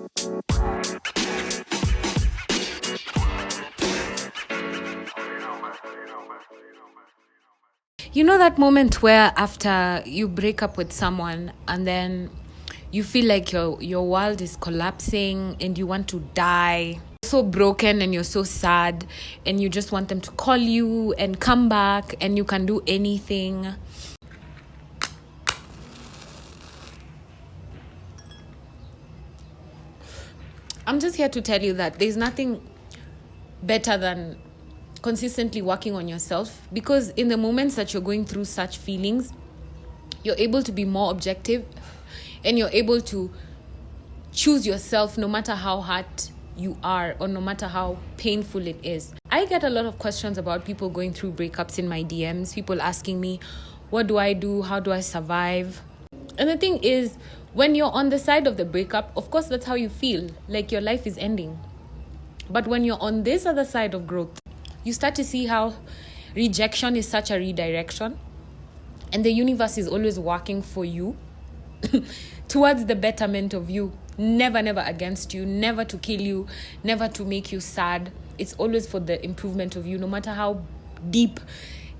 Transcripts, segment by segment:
You know that moment where after you break up with someone and then you feel like your world is collapsing and you want to die, so broken and you're so sad and you just want them to call you and come back and you can do anything. I'm just here to tell you that there's nothing better than consistently working on yourself, because in the moments that you're going through such feelings, you're able to be more objective and you're able to choose yourself no matter how hard you are or no matter how painful it is. I get a lot of questions about people going through breakups in my DMs, people asking me, what do I do? How do I survive? And the thing is, when you're on the side of the breakup, of course, that's how you feel, like your life is ending. But when you're on this other side of growth, you start to see how rejection is such a redirection, and the universe is always working for you towards the betterment of you. Never against you, never to kill you, never to make you sad. It's always for the improvement of you, no matter how deep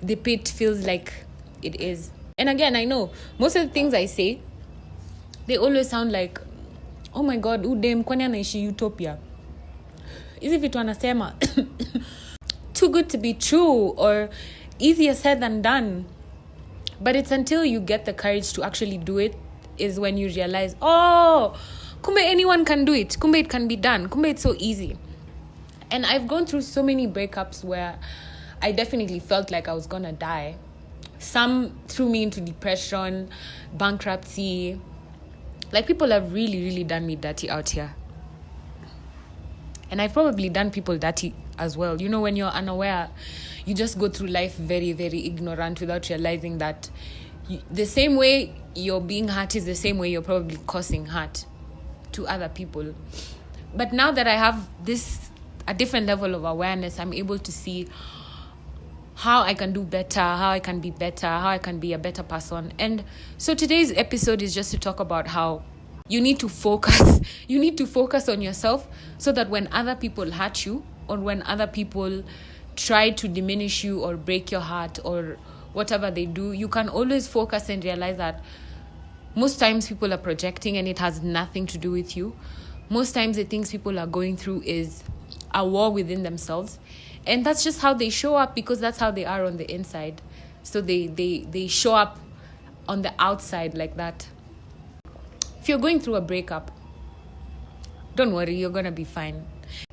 the pit feels like it is. And again, I know most of the things I say, they always sound like, oh my God, udem kwani anaishi utopia. Hizi vitu anasema too good to be true or easier said than done. But it's until you get the courage to actually do it is when you realize, oh, kumbe anyone can do it. Kumbe it can be done. Kumbe it's so easy. And I've gone through so many breakups where I definitely felt like I was gonna die. Some threw me into depression, bankruptcy. Like, people have really done me dirty out here. And I've probably done people dirty as well. You know, when you're unaware, you just go through life very ignorant without realizing that the same way you're being hurt is the same way you're probably causing hurt to other people. But now that I have a different level of awareness, I'm able to see how I can do better, how I can be better, how I can be a better person. And so today's episode is just to talk about how you need to focus. You need to focus on yourself so that when other people hurt you or when other people try to diminish you or break your heart or whatever they do, you can always focus and realize that most times people are projecting and it has nothing to do with you. Most times the things people are going through is a war within themselves. And that's just how they show up, because that's how they are on the inside. So they show up on the outside like that. If you're going through a breakup, don't worry, you're going to be fine.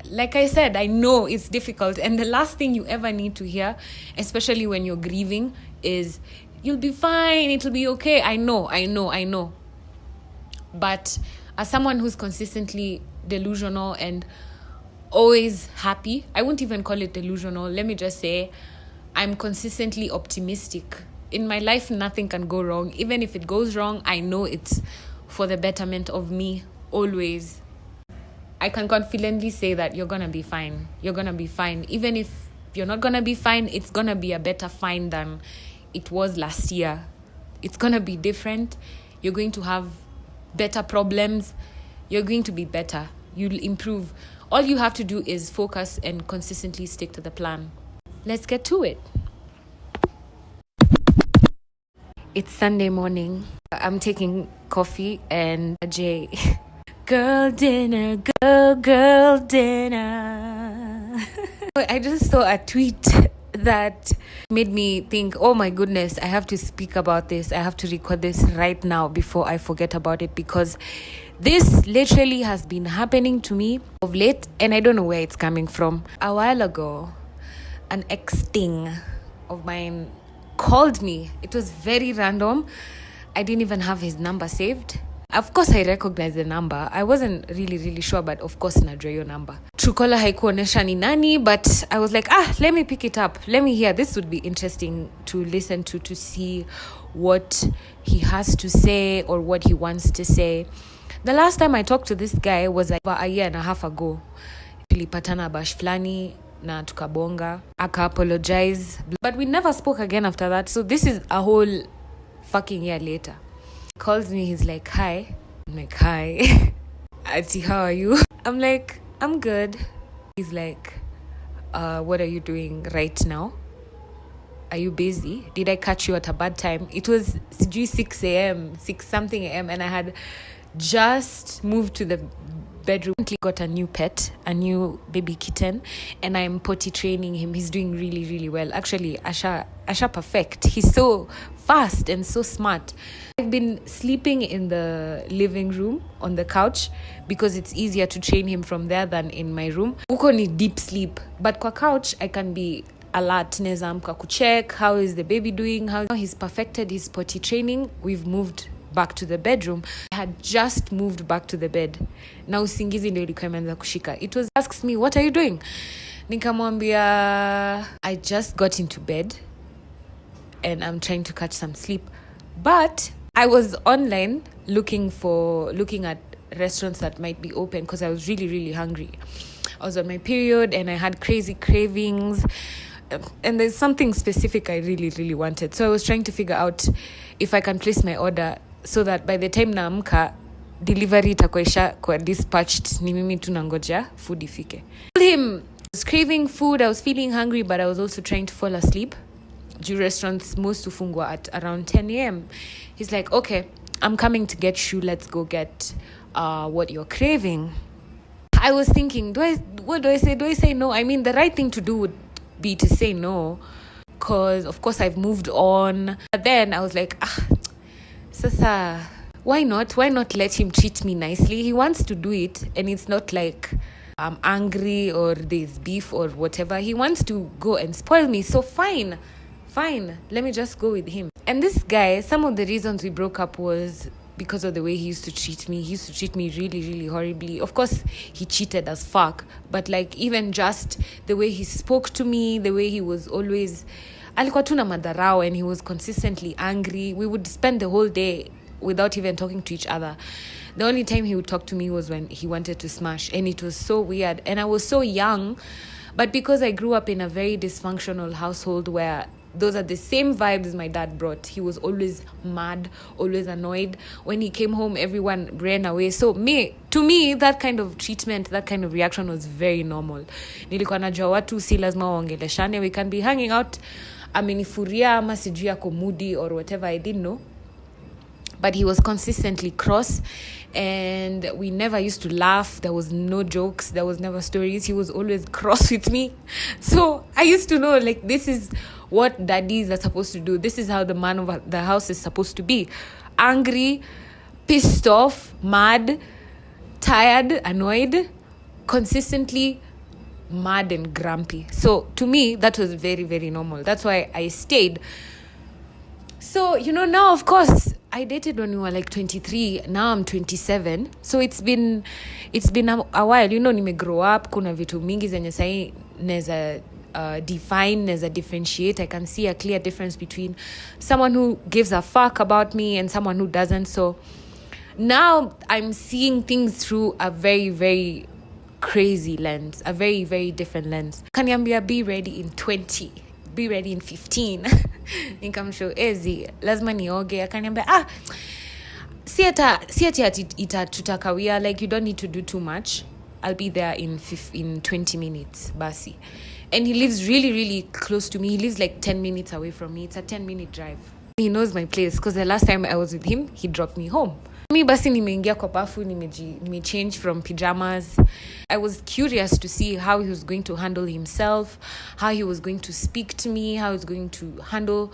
Like I said, I know it's difficult. And the last thing you ever need to hear, especially when you're grieving, is, you'll be fine, it'll be okay. I know. But as someone who's consistently delusional and always happy, I won't even call it delusional. Let me just say, I'm consistently optimistic. In my life, nothing can go wrong. Even if it goes wrong, I know it's for the betterment of me, always. I can confidently say that you're going to be fine. You're going to be fine. Even if you're not going to be fine, it's going to be a better fine than it was last year. It's going to be different. You're going to have better problems. You're going to be better. You'll improve. All you have to do is focus and consistently stick to the plan. Let's get to it. It's Sunday morning. I'm taking coffee and a J. Girl dinner, girl dinner. I just saw a tweet that made me think, oh my goodness, I have to speak about this. I have to record this right now before I forget about it, because this literally has been happening to me of late and I don't know where it's coming from. A while ago, an ex-ting of mine called me. It was very random. I didn't even have his number saved. Of course, I recognized the number. I wasn't really sure, but of course, najua your number. Truecaller haikuonesha ni nani, but I was like, let me pick it up. Let me hear. This would be interesting to listen to see what he has to say or what he wants to say. The last time I talked to this guy was like about a year and a half ago. Tulipatana bash flani na tukabonga. Aka apologize. But we never spoke again after that. So this is a whole fucking year later. Calls me, he's like, hi. I'm like, hi. Ati, how are you? I'm like, I'm good. He's like, what are you doing right now? Are you busy? Did I catch you at a bad time? It was 6 a.m., 6 something a.m. and I had just moved to the bedroom. Got a new pet, a new baby kitten, and I'm potty training him. He's doing really, really well. Actually, Asha perfect. He's so fast and so smart. I've been sleeping in the living room on the couch because it's easier to train him from there than in my room. Uko ni deep sleep, but kwa couch I can be alert. Neza amka kucheck how is the baby doing, how he's perfected his potty training. We've moved back to the bedroom. I had just moved back to the bed. Na usingizi ndio ilikuwa imeanza kushika. It was asks me, what are you doing? Nikamwambia, I just got into bed and I'm trying to catch some sleep. But I was online looking at restaurants that might be open because I was really, really hungry. I was on my period and I had crazy cravings. And there's something specific I really, really wanted. So I was trying to figure out if I can place my order so that by the time naamka, delivery itakuwa kwa dispatched, ni mimi tu nangoja food ifike. I told him I was craving food, I was feeling hungry, but I was also trying to fall asleep. Juu restaurants most hufungwa at around 10 a.m. He's like, okay, I'm coming to get you. Let's go get what you're craving. I was thinking, what do I say? Do I say no? I mean, the right thing to do would be to say no, because of course I've moved on. But then I was like, sasa, why not let him treat me nicely? He wants to do it, and it's not like I'm angry or there's beef or whatever. He wants to go and spoil me, so fine, let me just go with him. And this guy, some of the reasons we broke up was because of the way he used to treat me. He used to treat me really, really horribly. Of course, he cheated as fuck. But like, even just the way he spoke to me, the way he was always... alikuwa tu na madharau, and he was consistently angry. We would spend the whole day without even talking to each other. The only time he would talk to me was when he wanted to smash. And it was so weird. And I was so young. But because I grew up in a very dysfunctional household where those are the same vibes my dad brought. He was always mad, always annoyed. When he came home, everyone ran away. So to me, that kind of treatment, that kind of reaction was very normal. Nilikuwa najua watu si lazima waongeleshane. We can be hanging out. Amenifuria ama sijui yako moody or whatever, I didn't know. But he was consistently cross, and we never used to laugh. There was no jokes. There was never stories. He was always cross with me. So I used to know, like, this is what daddies are supposed to do. This is how the man of the house is supposed to be. Angry, pissed off, mad, tired, annoyed, consistently mad and grumpy. So to me, that was very, very normal. That's why I stayed. So, now, of course, I dated when we were like 23. Now I'm 27. So it's been a while. Nime grow up. Kuna vitu mingi zenye sahi neza define, neza differentiate. I can see a clear difference between someone who gives a fuck about me and someone who doesn't. So now I'm seeing things through a very, very crazy lens. A very, very different lens. Kaniambia, be ready in 20. Be ready in 15. Nikamshow ezi lazima nioge. Akaniambia si ati itatukawia, like, you don't need to do too much. I'll be there in 20 minutes basi. And he lives really, really close to me. He lives like 10 minutes away from me. It's a 10-minute drive. He knows my place because the last time I was with him, he dropped me home. Mi basi nimeingia kwa bafu, change from pajamas. I was curious to see how he was going to handle himself, how he was going to speak to me, how he was going to handle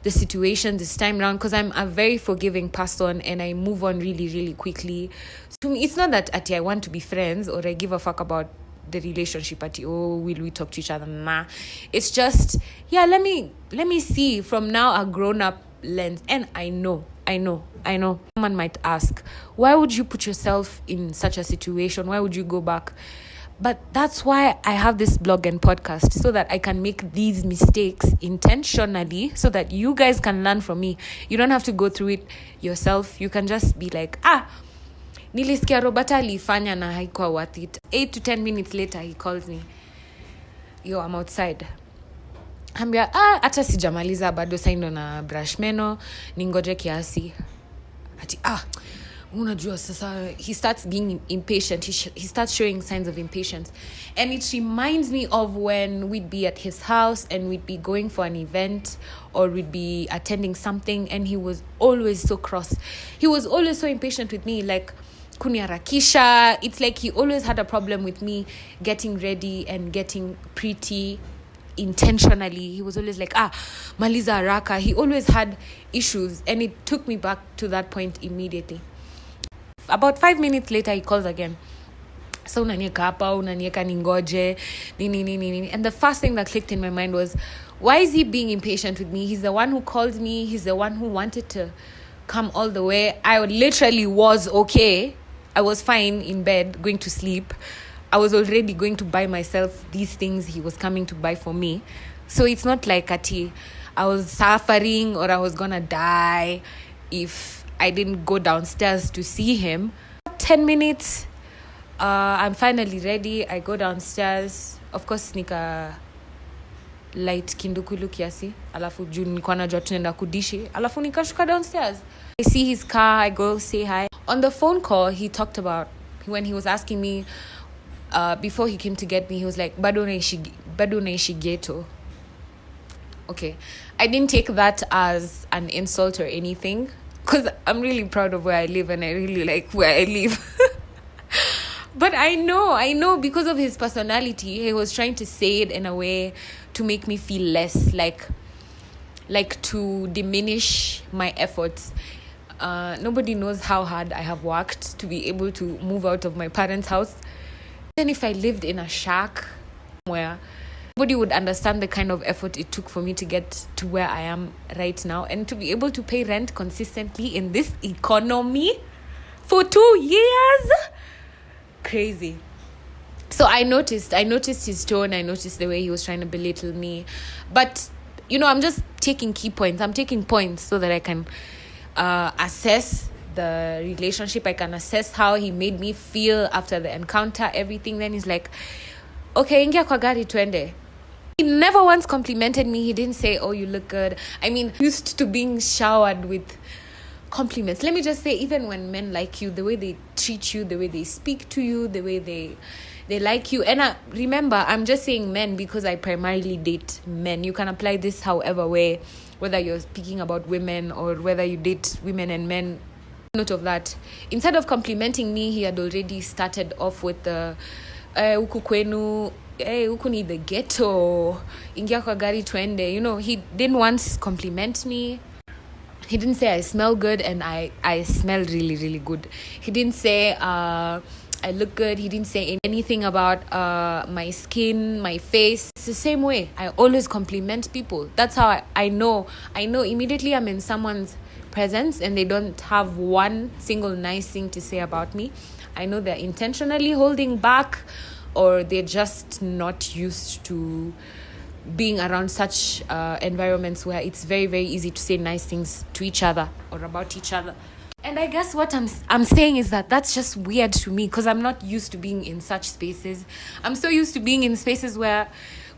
the situation this time around, because I'm a very forgiving person and I move on really, really quickly. So to me, it's not that I want to be friends or I give a fuck about the relationship will we talk to each other? Nah. It's just, let me see from now a grown-up lens. And I know. Someone might ask, why would you put yourself in such a situation? Why would you go back? But that's why I have this blog and podcast, so that I can make these mistakes intentionally, so that you guys can learn from me. You don't have to go through it yourself. You can just be like, nilisikia Roberta alifanya na haikuwa worth it. 8 to 10 minutes later, he calls me. Yo, I'm outside. Ambia, hata sijamaliza bado, saindo na brush meno, ningoje kiasi. Ati, unajua sasa, he starts being impatient. He starts showing signs of impatience. And it reminds me of when we'd be at his house and we'd be going for an event or we'd be attending something, and he was always so cross. He was always so impatient with me, like kuniharakisha. It's like he always had a problem with me getting ready and getting pretty intentionally. He was always like, maliza haraka. He always had issues, and it took me back to that point immediately. About 5 minutes later, he calls again. So unanieka hapa, unanieka ningoje, nini. And the first thing that clicked in my mind was, why is he being impatient with me? He's the one who called me. He's the one who wanted to come all the way. I literally was okay. I was fine in bed, going to sleep. I was already going to buy myself these things he was coming to buy for me. So it's not like I was suffering or I was gonna die if I didn't go downstairs to see him. 10 minutes, I'm finally ready. I go downstairs. Of course, nika light kindukulu kiasi. Alafu juu nilikuwa najua tunaenda kudishi. Alafu nikashuka downstairs. I see his car. I go say hi. On the phone call, he talked about when he was asking me, before he came to get me, he was like, bado naishi ghetto. Okay. I didn't take that as an insult or anything, because I'm really proud of where I live and I really like where I live. But I know because of his personality, he was trying to say it in a way to make me feel less, like to diminish my efforts. Nobody knows how hard I have worked to be able to move out of my parents' house. Even if I lived in a shack somewhere, nobody would understand the kind of effort it took for me to get to where I am right now, and to be able to pay rent consistently in this economy for 2 years. Crazy. So I noticed his tone. I noticed the way he was trying to belittle me. But, I'm just taking key points. I'm taking points so that I can assess the relationship. I can assess how he made me feel after the encounter, everything. Then he's like, okay, ingia kwa gari tuende. He never once complimented me. He didn't say, oh, you look good. I mean, used to being showered with compliments. Let me just say, even when men like you, the way they treat you, the way they speak to you, the way they like you. And remember, I'm just saying men because I primarily date men. You can apply this however way, whether you're speaking about women or whether you date women and men. Note of that. Instead of complimenting me, he had already started off with the huku kwenu, huku ni the ghetto, ingia kwa gari twende. He didn't once compliment me. He didn't say I smell good, and I smell really, really good. He didn't say I look good. He didn't say anything about my skin, my face. It's the same way. I always compliment people. That's how I know. I know immediately I'm in someone's presence and they don't have one single nice thing to say about me. I know they're intentionally holding back, or they're just not used to being around such environments where it's very, very easy to say nice things to each other or about each other. And I guess what I'm saying is that that's just weird to me, because I'm not used to being in such spaces. I'm so used to being in spaces where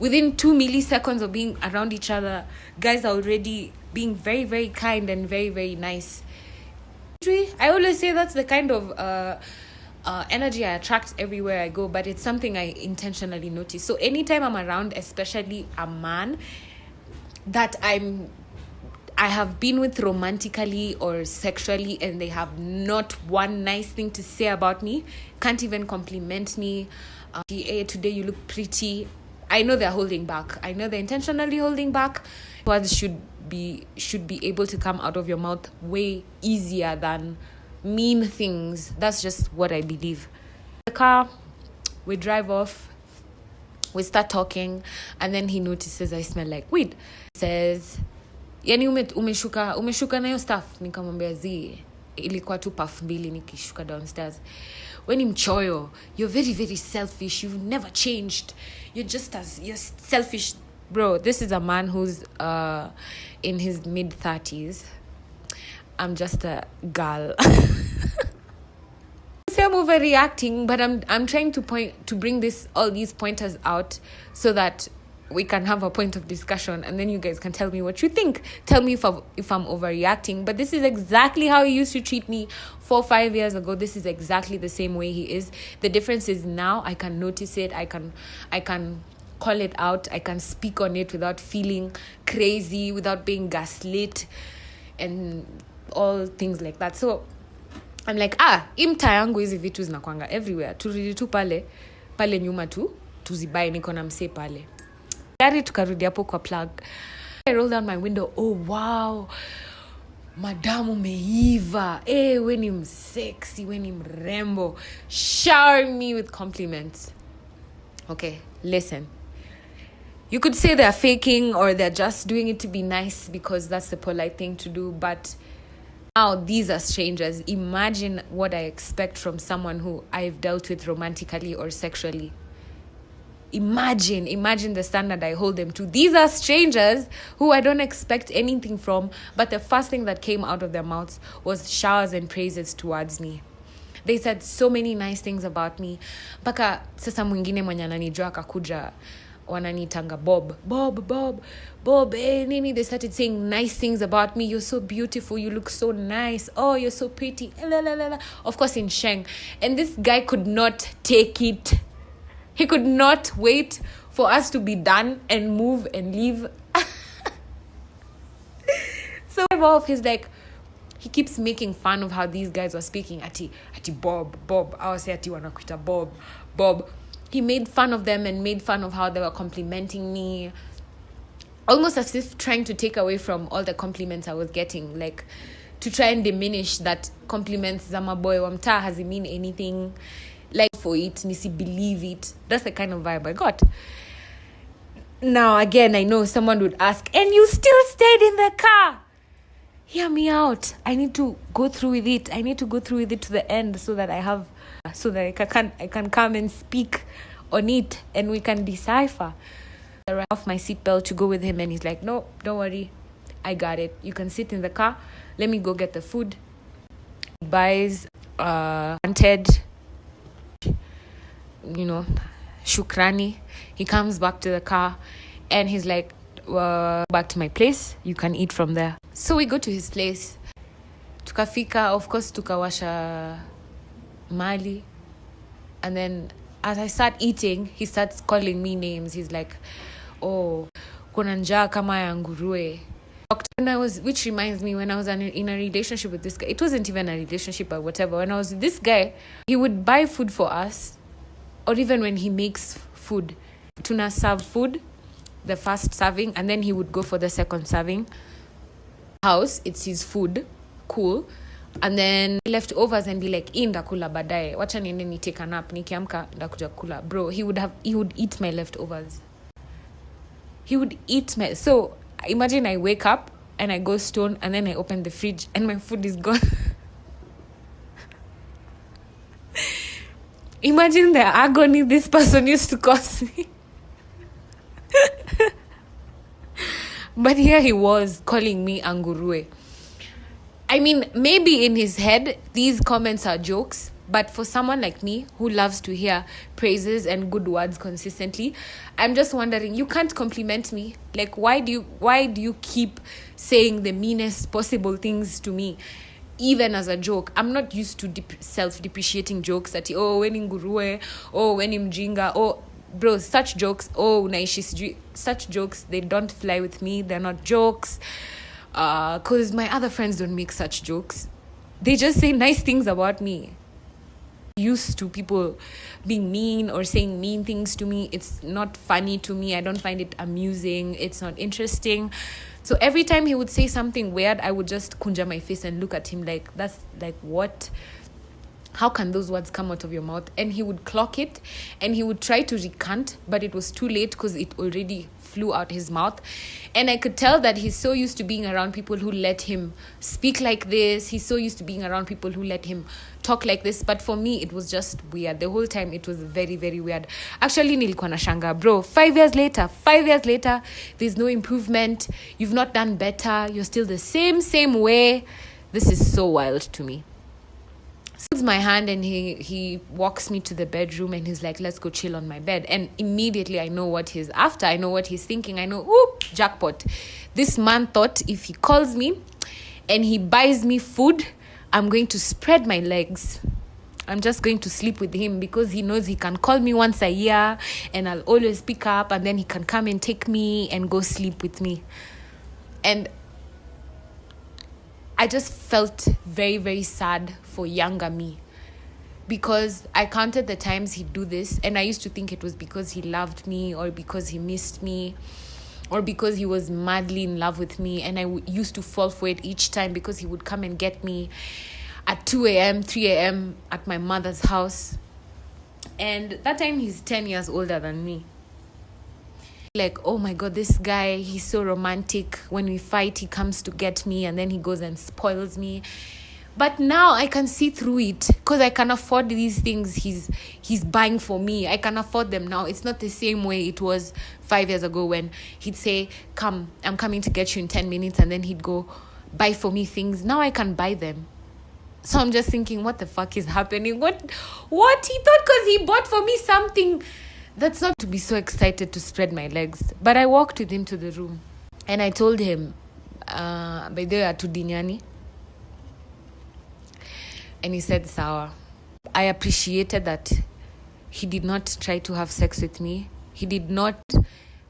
within 2 milliseconds of being around each other, guys are already being very, very kind and very, very nice. I always say that's the kind of energy I attract everywhere I go, but it's something I intentionally notice. So anytime I'm around, especially a man that I have been with romantically or sexually, and they have not one nice thing to say about me, can't even compliment me, hey, today you look pretty, I know they're holding back. I know they're intentionally holding back. Words should be able to come out of your mouth way easier than mean things. That's just what I believe. The car, we drive off, we start talking, and then he notices I smell like weed. Says, yani umeshuka na hiyo stuff. Nikamwambia zi, ilikuwa tu puff mbili nikishuka downstairs. When I'm mchoyo, you're very, very selfish. You've never changed. You're selfish. Bro, this is a man who's in his mid-30s. I'm just a girl. Say I'm overreacting, but I'm trying to bring all these pointers out so that we can have a point of discussion, and then you guys can tell me what you think. Tell me if I'm overreacting. But this is exactly how he used to treat me 4-5 years ago. This is exactly the same way he is. The difference is now I can notice it. I can call it out. I can speak on it without feeling crazy, without being gaslit, and all things like that. So I'm like, imta yangu hizi vitu zinakwanga everywhere. Turudi tu pale nyuma tu tuzibai, niko na mse pale. Gari tukarudi hapo kwa plug. I roll down my window. Oh wow, madamu umeiva. We ni msexy, we ni mrembo. Shower me with compliments. Okay, listen. You could say they're faking or they're just doing it to be nice because that's the polite thing to do. But now these are strangers. Imagine what I expect from someone who I've dealt with romantically or sexually. Imagine the standard I hold them to. These are strangers who I don't expect anything from, but the first thing that came out of their mouths was showers and praises towards me. They said so many nice things about me. Mpaka sasa mwingine mwenye ananijua akakuja wananitanga Bob, nini. They started saying nice things about me. You're so beautiful, you look so nice, oh, you're so pretty, of course in Sheng. And this guy could not take it. He could not wait for us to be done and move and leave. So he's like, he keeps making fun of how these guys were speaking. Ati Bob. I was say ati wanakuita Bob. He made fun of them and made fun of how they were complimenting me. Almost as if trying to take away from all the compliments I was getting. Like, to try and diminish that compliments za maboy wa mtaa hasn't mean anything. Like, for it, nisi believe it. That's the kind of vibe I got. Now, again, I know someone would ask, and you still stayed in the car? Hear me out. I need to go through with it. I need to go through with it to the end so that I can come and speak on it and we can decipher. I ran off my seatbelt to go with him, and he's like, no, don't worry. I got it. You can sit in the car. Let me go get the food. He buys wanted, shukrani. He comes back to the car and he's like, back to my place. You can eat from there. So we go to his place. Tukafika, of course, tukawasha mali. And then as I start eating, he starts calling me names. He's like, oh, kuna njaa kama ya nguruwe. Which reminds me, when I was in a relationship with this guy, it wasn't even a relationship or whatever. When I was with this guy, he would buy food for us, or even when he makes food, tuna serve food, the first serving, and then he would go for the second serving. House, it's his food, cool, and then leftovers and be like, ndakula baadaye, wacha niende ni take a nap, nikiamka ndakuja kula. Bro, he would eat my leftovers. So imagine I wake up and I go stone, and then I open the fridge and my food is gone. Imagine the agony this person used to cause me. But here he was calling me angurue. I mean, maybe in his head, these comments are jokes. But for someone like me who loves to hear praises and good words consistently, I'm just wondering, you can't compliment me. Like, why do you keep saying the meanest possible things to me, even as a joke? I'm not used to self-depreciating jokes that, oh, weni nguruwe, oh, weni mjinga, oh, bro, such jokes, oh, naishi, such jokes, they don't fly with me. They're not jokes. Because my other friends don't make such jokes. They just say nice things about me. Used to people being mean or saying mean things to me. It's not funny to me. I don't find it amusing. It's not interesting. So every time he would say something weird, I would just kunja my face and look at him like, that's like, what? How can those words come out of your mouth? And he would clock it and he would try to recant, but it was too late because it already flew out his mouth. And I could tell that he's so used to being around people who let him speak like this. He's so used to being around people who let him talk like this. But for me, it was just weird. The whole time, it was very, very weird. Actually, nilikuwa nashanga, bro. 5 years later, there's no improvement. You've not done better. You're still the same way. This is so wild to me. holds my hand and he walks me to the bedroom and he's like, let's go chill on my bed. And immediately I know what he's after. I know what he's thinking. I know, ooh, jackpot. This man thought if he calls me and he buys me food, I'm going to spread my legs. I'm just going to sleep with him because he knows he can call me once a year and I'll always pick up, and then he can come and take me and go sleep with me. And I just felt very, very sad for younger me, because I counted the times he'd do this and I used to think it was because he loved me or because he missed me or because he was madly in love with me. And I used to fall for it each time, because he would come and get me at 2 a.m., 3 a.m. at my mother's house. And that time he's 10 years older than me. Like, oh my God, this guy, he's so romantic. When we fight, he comes to get me and then he goes and spoils me. But now I can see through it, because I can afford these things he's buying for me. I can afford them now. It's not the same way it was 5 years ago when he'd say, come, I'm coming to get you in 10 minutes. And then he'd go buy for me things. Now I can buy them. So I'm just thinking, what the fuck is happening? What? He thought because he bought for me something. That's not to be so excited to spread my legs. But I walked with him to the room. And I told him, by the way, atudinyani. And he said, sawa. I appreciated that he did not try to have sex with me. He did not.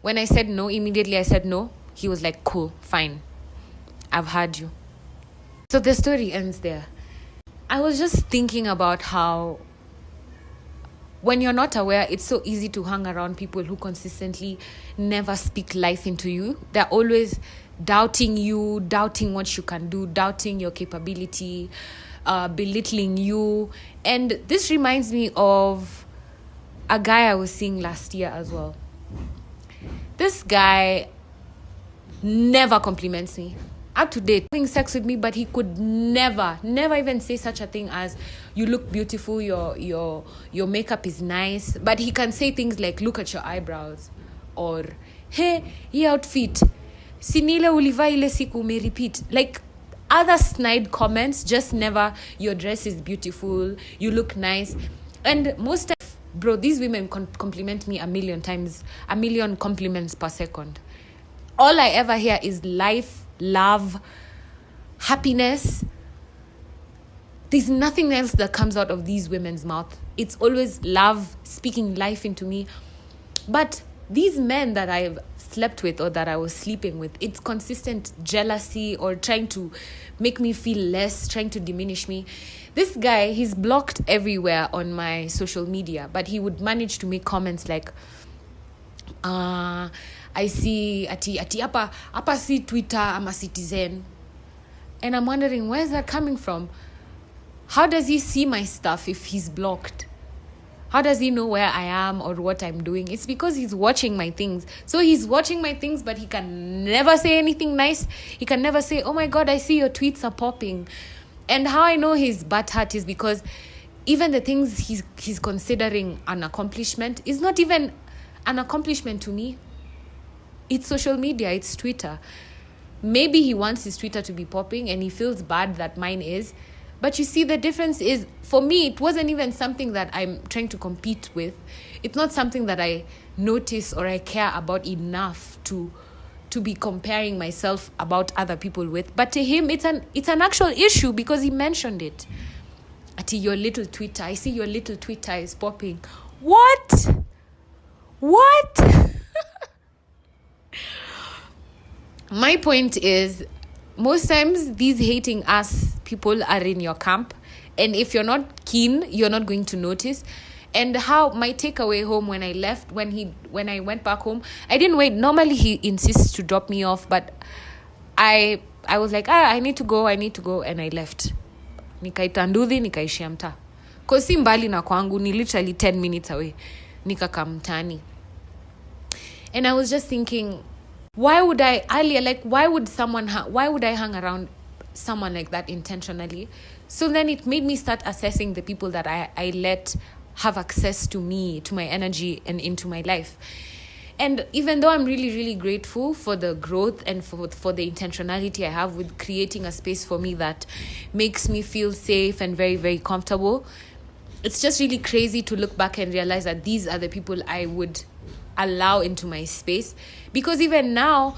When I said no, immediately I said no. He was like, cool, fine. I've heard you. So the story ends there. I was just thinking about how when you're not aware, it's so easy to hang around people who consistently never speak life into you. They're always doubting you, doubting what you can do, doubting your capability, belittling you. And this reminds me of a guy I was seeing last year as well. This guy never compliments me. Up to date, having sex with me, but he could never even say such a thing as, you look beautiful, your makeup is nice. But he can say things like, look at your eyebrows, or hey, hii outfit sinile uliva ile siku me repeat. Like other snide comments, just never, your dress is beautiful, you look nice. And most times, bro, these women compliment me a million compliments per second. All I ever hear is life, love, happiness. There's nothing else that comes out of these women's mouth. It's always love, speaking life into me. But these men that I've slept with or that I was sleeping with, it's consistent jealousy or trying to make me feel less, trying to diminish me. This guy, he's blocked everywhere on my social media, but he would manage to make comments like, I see ati apa si Twitter, I'm a Citizen. And I'm wondering, where's that coming from? How does he see my stuff if he's blocked? How does he know where I am or what I'm doing? It's because he's watching my things. So he's watching my things, but he can never say anything nice. He can never say, oh my God, I see your tweets are popping. And how I know he's butthurt is because even the things he's considering an accomplishment is not even an accomplishment to me. It's social media, it's Twitter. Maybe he wants his Twitter to be popping and he feels bad that mine is. But you see, the difference is, for me, it wasn't even something that I'm trying to compete with. It's not something that I notice or I care about enough to be comparing myself about other people with. But to him, it's an actual issue because he mentioned it. Ati, your little Twitter, I see your little Twitter is popping. What? My point is, most times these hating us people are in your camp, and if you're not keen, you're not going to notice. And how my takeaway home when I left, when I went back home, I didn't wait. Normally he insists to drop me off, but I was like, I need to go, and I left. Nikaita Nduthi, nikaishia mtaa. Kwa si mbali na kwangu, ni literally 10 minutes away. Nikaka mtaani. And I was just thinking, why would I hang around someone like that intentionally? So then it made me start assessing the people that I let have access to me, to my energy, and into my life. And even though I'm really, really grateful for the growth and for the intentionality I have with creating a space for me that makes me feel safe and very, very comfortable, it's just really crazy to look back and realize that these are the people I would allow into my space. Because even now,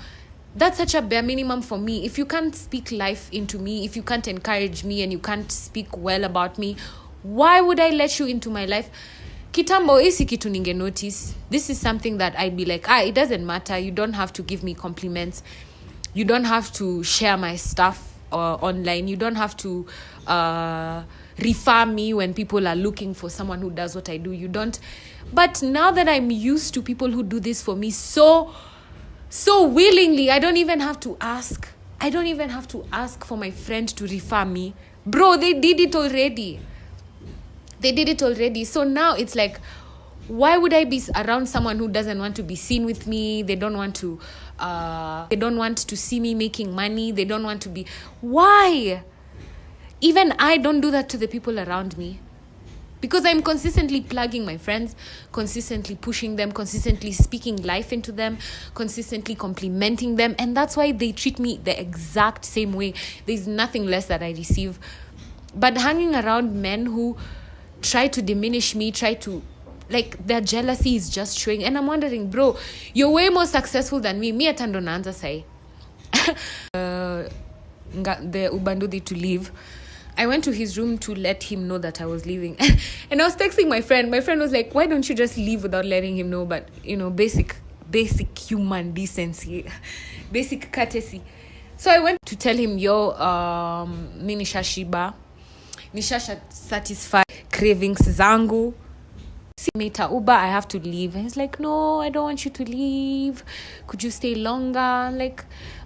that's such a bare minimum for me. If you can't speak life into me, if you can't encourage me, and you can't speak well about me, why would I let you into my life? Kitambo isi kitu ninge notice. This is something that I'd be like, it doesn't matter. You don't have to give me compliments. You don't have to share my stuff online. You don't have to refer me when people are looking for someone who does what I do. You don't. But now that I'm used to people who do this for me so willingly, I don't even have to ask. I don't even have to ask for my friend to refer me. Bro, they did it already. So now it's like, why would I be around someone who doesn't want to be seen with me? They don't want to see me making money. They don't want to be. Why? Even I don't do that to the people around me. Because I'm consistently plugging my friends, consistently pushing them, consistently speaking life into them, consistently complimenting them. And that's why they treat me the exact same way. There's nothing less that I receive. But hanging around men who try to diminish me, their jealousy is just showing. And I'm wondering, bro, you're way more successful than me. Me atando naanza sai. The Ubandudi to leave. I went to his room to let him know that I was leaving. And I was texting my friend. My friend was like, why don't you just leave without letting him know? But, basic human decency, basic courtesy. So I went to tell him, mi nisha shiba. Nisha satisfy cravings zangu. Meta Uber, I have to leave. And he's like, no, I don't want you to leave. Could you stay longer?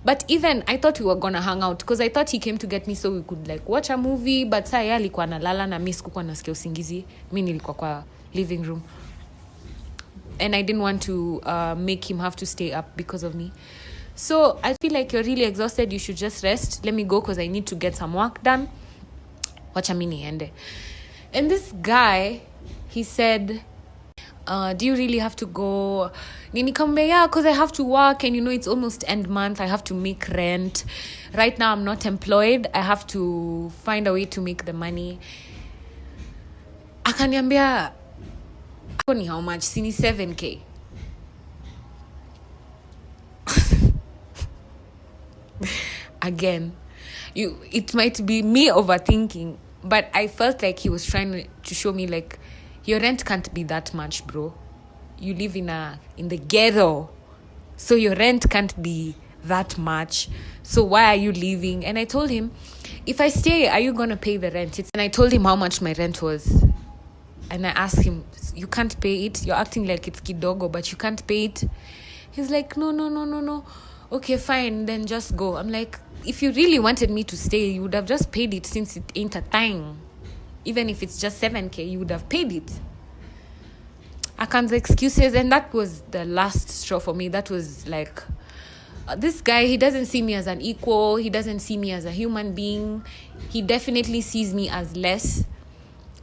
But even I thought we were gonna hang out because I thought he came to get me so we could watch a movie. But saa yeye alikuwa analala na mimi sikuwa nasikia usingizi. Mimi nilikuwa kwa living room. And I didn't want to make him have to stay up because of me. So I feel like you're really exhausted. You should just rest. Let me go because I need to get some work done. Wacha mimi niende. And this guy, he said, do you really have to go? Nikamwambia, yeah, because I have to work and it's almost end month. I have to make rent. Right now I'm not employed. I have to find a way to make the money. Akaniambia, how much? Sini 7K. Again, it might be me overthinking, but I felt like he was trying to show me your rent can't be that much, bro. You live in the ghetto, so your rent can't be that much. So why are you leaving? And I told him, if I stay, are you gonna pay the rent? And I told him how much my rent was. And I asked him, you can't pay it? You're acting like it's kidogo, but you can't pay it? He's like, no. Okay, fine, then just go. I'm like, if you really wanted me to stay, you would have just paid it since it ain't a thing. Even if it's just 7K, you would have paid it. Akan's excuses, and that was the last straw for me. That was this guy, he doesn't see me as an equal. He doesn't see me as a human being. He definitely sees me as less.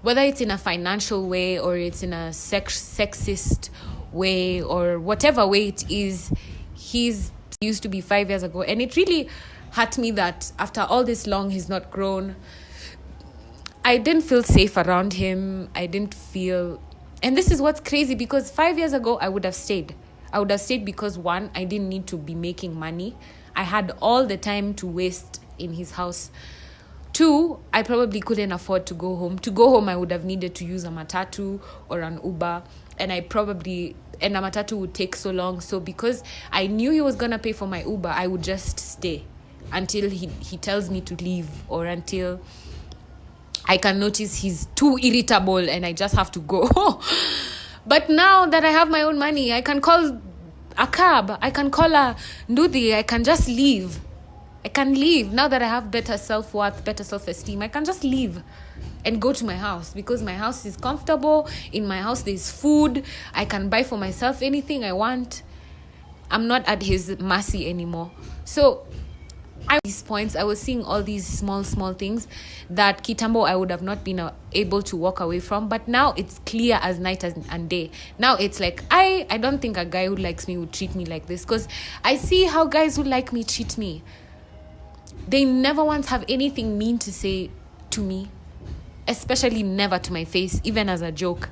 Whether it's in a financial way or it's in a sexist way or whatever way it is, he's used to be 5 years ago. And it really hurt me that after all this long, he's not grown. I didn't feel safe around him. I didn't feel... And this is what's crazy, because 5 years ago, I would have stayed. I would have stayed because, one, I didn't need to be making money. I had all the time to waste in his house. Two, I probably couldn't afford to go home. To go home, I would have needed to use a matatu or an Uber. And a matatu would take so long. So because I knew he was going to pay for my Uber, I would just stay until he tells me to leave, or until I can notice he's too irritable and I just have to go. But now that I have my own money, I can call a cab. I can call a Ndudi. I can just leave. I can leave. Now that I have better self-worth, better self-esteem, I can just leave and go to my house, because my house is comfortable. In my house, there's food. I can buy for myself anything I want. I'm not at his mercy anymore. So these points, I was seeing all these small things that kitambo I would have not been able to walk away from, but now it's clear as night and day. Now it's like I don't think a guy who likes me would treat me like this, because I see how guys who like me treat me. They never once have anything mean to say to me, especially never to my face, even as a joke.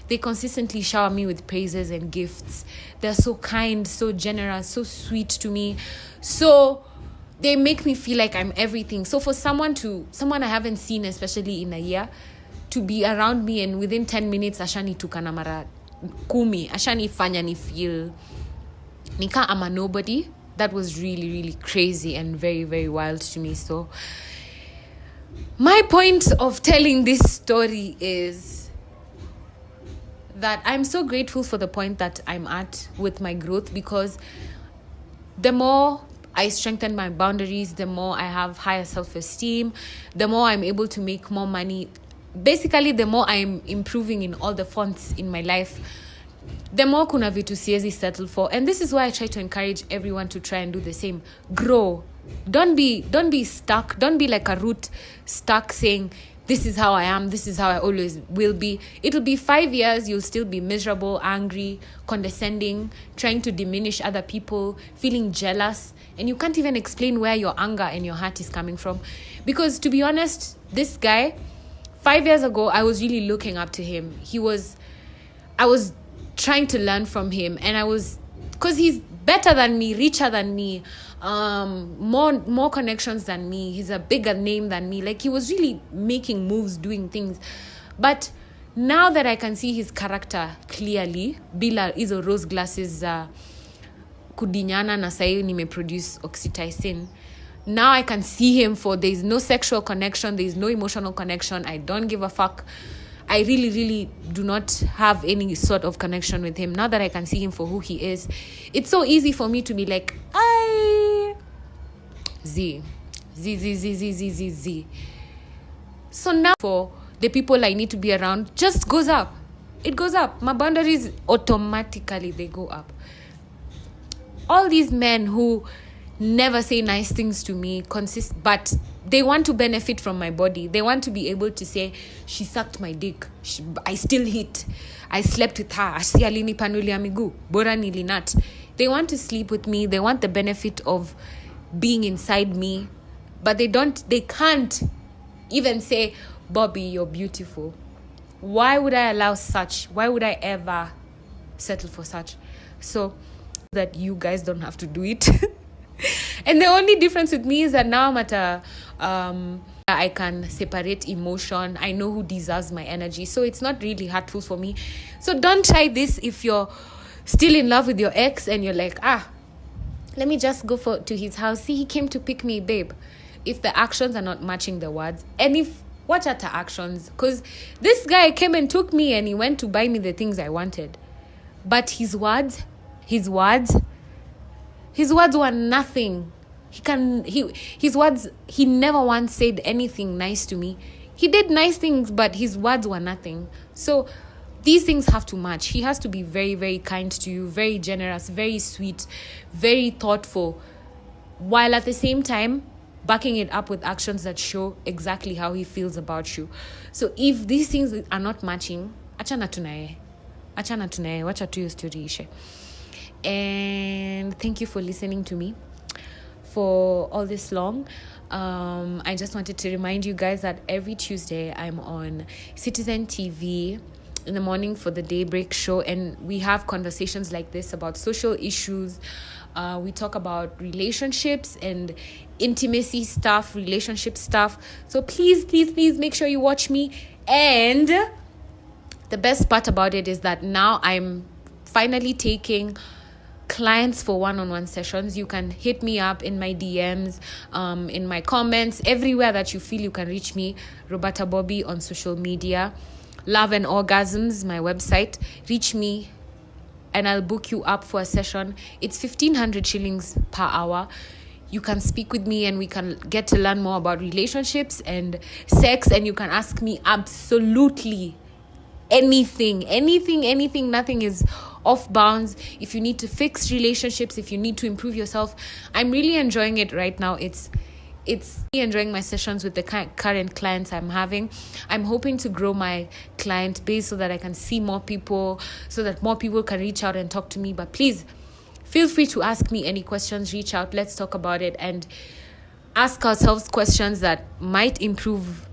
They consistently shower me with praises and gifts. They're so kind, so generous, so sweet to me. So they make me feel like I'm everything. So for someone I haven't seen, especially in a year, to be around me and within 10 minutes ashani tukana mara kumi, ashani fanya ni feel nika I'm a nobody, that was really, really crazy and very, very wild to me. So my point of telling this story is that I'm so grateful for the point that I'm at with my growth, because the more I strengthen my boundaries, the more I have higher self-esteem, the more I'm able to make more money. Basically, the more I'm improving in all the fronts in my life, the more kuna vitu siezi settle for. And this is why I try to encourage everyone to try and do the same. Grow. Don't be stuck. Don't be like a root stuck saying, this is how I am, this is how I always will be. It'll be 5 years, you'll still be miserable, angry, condescending, trying to diminish other people, feeling jealous, and you can't even explain where your anger and your heart is coming from. Because to be honest, this guy, 5 years ago, I was really looking up to him. I was trying to learn from him, and because he's better than me, richer than me, more connections than me, he's a bigger name than me. Like, he was really making moves, doing things. But now that I can see his character clearly, bila hizo rose glasses kudinyana na sahi nimeproduce oxytocin, now I can see him for there's no sexual connection, there's no emotional connection. I don't give a fuck. I really, really do not have any sort of connection with him. Now that I can see him for who he is, it's so easy for me to be like, Z. So now for the people I need to be around, just goes up. It goes up. My boundaries automatically, they go up. All these men who never say nice things to me, but they want to benefit from my body. They want to be able to say, she sucked my dick, I still hit, I slept with her, asi alinipanulia miguu, bora nilinat. They want to sleep with me. They want the benefit of being inside me, but they can't even say, Bobby, you're beautiful. Why would I allow such? Why would I ever settle for such? So that you guys don't have to do it. And the only difference with me is that now I'm at I can separate emotion. I know who deserves my energy. So it's not really hurtful for me. So don't try this if you're still in love with your ex and you're like, let me just go to his house. See, he came to pick me, babe. If the actions are not matching the words, and watch out the actions. Because this guy came and took me and he went to buy me the things I wanted. But his words were nothing. His words, he never once said anything nice to me. He did nice things, but his words were nothing. So these things have to match. He has to be very, very kind to you, very generous, very sweet, very thoughtful, while at the same time backing it up with actions that show exactly how he feels about you. So if these things are not matching, achana tunaye, wacha tu hiyo story ishe. And thank you for listening to me for all this long. I just wanted to remind you guys that every Tuesday I'm on Citizen TV in the morning for the Daybreak show, and we have conversations like this about social issues. We talk about relationships and intimacy stuff, relationship stuff. So please make sure you watch me. And the best part about it is that now I'm finally taking clients for one-on-one sessions. You can hit me up in my DMs, in my comments, everywhere that you feel you can reach me. Roberta Bobby on social media. Love and Orgasms, my website. Reach me and I'll book you up for a session. It's 1,500 shillings per hour. You can speak with me and we can get to learn more about relationships and sex, and you can ask me absolutely anything. Nothing is off bounds, if you need to fix relationships, if you need to improve yourself. I'm really enjoying it right now. It's really enjoying my sessions with the current clients I'm having. I'm hoping to grow my client base so that I can see more people, so that more people can reach out and talk to me. But please feel free to ask me any questions, reach out, let's talk about it, and ask ourselves questions that might improve